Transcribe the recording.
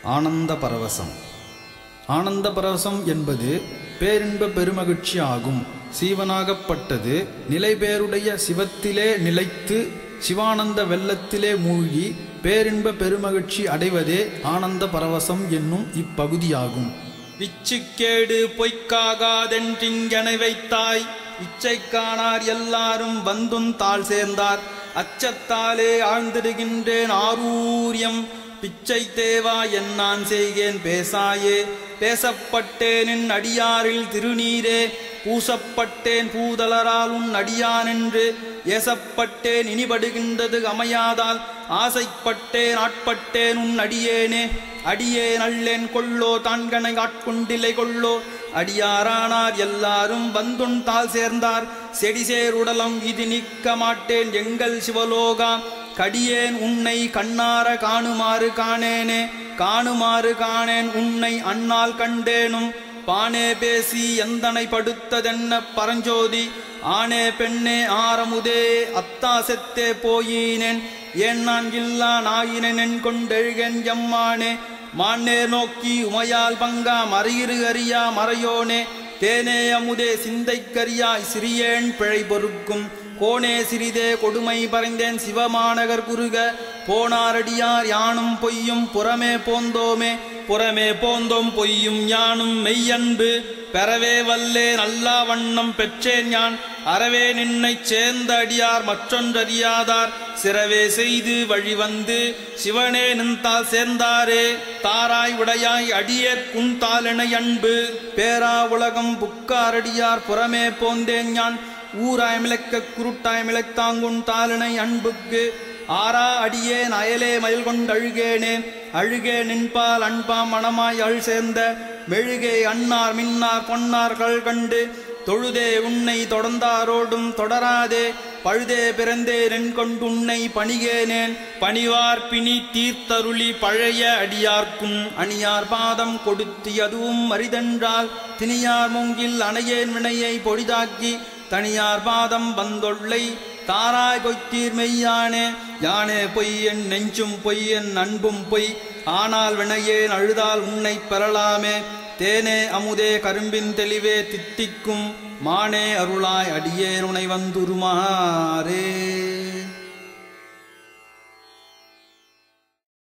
ஆனந்த பரவசம். ஆனந்த பரவசம் என்பது பேரின்ப பெருமகிழ்ச்சி ஆகும். சீவனாகப்பட்டது நிலைபேருடைய சிவத்திலே நிலைத்து சிவானந்த வெள்ளத்திலே மூழ்கி பேரின்ப பெருமகிழ்ச்சி அடைவதே ஆனந்த பரவசம் என்னும் இப்பகுதியாகும். விச்சுக்கேடு பொய்க்காகாதென்றிங்கனை வைத்தாய், இச்சை காணார் எல்லாரும் வந்தும் தாழ் சேர்ந்தார், அச்சத்தாலே ஆழ்ந்திடுகின்றேன் ஆரூரியம், பிச்சை தேவா என்னான் செய்கேன் பேசாயே, பேசப்பட்டேன் என் அடியாரில் திருநீரே, பூசப்பட்டேன் பூதலரால் உன் அடியானென்று, ஏசப்பட்டேன் இனிபடுகின்றது அமையாதால், ஆசைப்பட்டேன் ஆட்பட்டேன் உன் அடியேனே, அடியேன் அல்லேன் கொள்ளோ தான்கனை ஆட்கொண்டிலை கொள்ளோ, அடியாரானார் எல்லாரும் வந்துன் தாள் சேர்ந்தார், செடிசேர் உடலம் இது நிற்க மாட்டேன் எங்கள் சிவலோகா, கடியேன் உன்னை கண்ணார காணுமாறு காணேனே, காணுமாறு காணேன் உன்னை அண்ணால் கண்டேனும், பானே பேசி எந்தனை படுத்ததென்ன பரஞ்சோதி, ஆனே பெண்ணே ஆரமுதே அத்தா செத்தே போயினேன், ஏன் நான் இல்லா நாயினென் கொண்டெழுகன் எம்மானே, மானே நோக்கி உமையால் பங்கா மறையிரு அறியா மறையோனே, தேனே அமுதே சிந்தைக்கரியாய் சிறியேன் பிழை பொறுக்கும், கோனே சிறிதே கொடுமை பறைந்தேன் சிவமாநகர் குறுக, போனாரடியார் யானும் பொய்யும் புறமே போந்தோமே, புறமே போந்தோம் பொய்யும் யானும் மெய்யன்பு, பெறவே வல்லே நல்லா வண்ணம் பெற்றேன் யான், அறவே நின்னை சேர்ந்த அடியார் மற்றொன்றறியாதார், சிறவே செய்து வழிவந்து சிவனே நின்றால் சேர்ந்தாரே, தாராய் உடையாய் அடியேற் குந்தாலெனை அன்பு, பேரா உலகம் புக்காரடியார் புறமே போந்தேன் யான், ஊராய் மிளக்க குருட்டாய் மிளத்தாங்குன் தாளினை அன்புக்கு, ஆரா அடியேன் அயலே மயில் கொண்டழுகேனே, அழுகே நின்பால் அன்பாம் மனமாய் அழ் சேர்ந்த, மெழுகே அன்னார் மின்னார் பொன்னார் கள் கண்டு, தொழுதே உன்னை தொடர்ந்தாரோடும் தொடராதே, பழுதே பிறந்தே நென் கொண்டு உன்னை பணிகேனேன், பணிவார் பிணி தீர்த்தருளி பழைய அடியார்க்கும், அணியார் பாதம் கொடுத்தி அதுவும் அரிதென்றால், திணியார் மூங்கில் அணையேன் வினையை பொடிதாக்கி, தனியார் பாதம் வந்தொல்லை தாராய் பொய்த்தீர் மெய்யானே, யானே பொய் என் நெஞ்சும் பொய் என் அன்பும் பொய், ஆனால் வினையேன் அழுதால் உன்னை பெறலாமே, தேனே அமுதே கரும்பின் தெளிவே தித்திக்கும், மானே அருளாய் அடியேன் உனை வந்துருமாறே.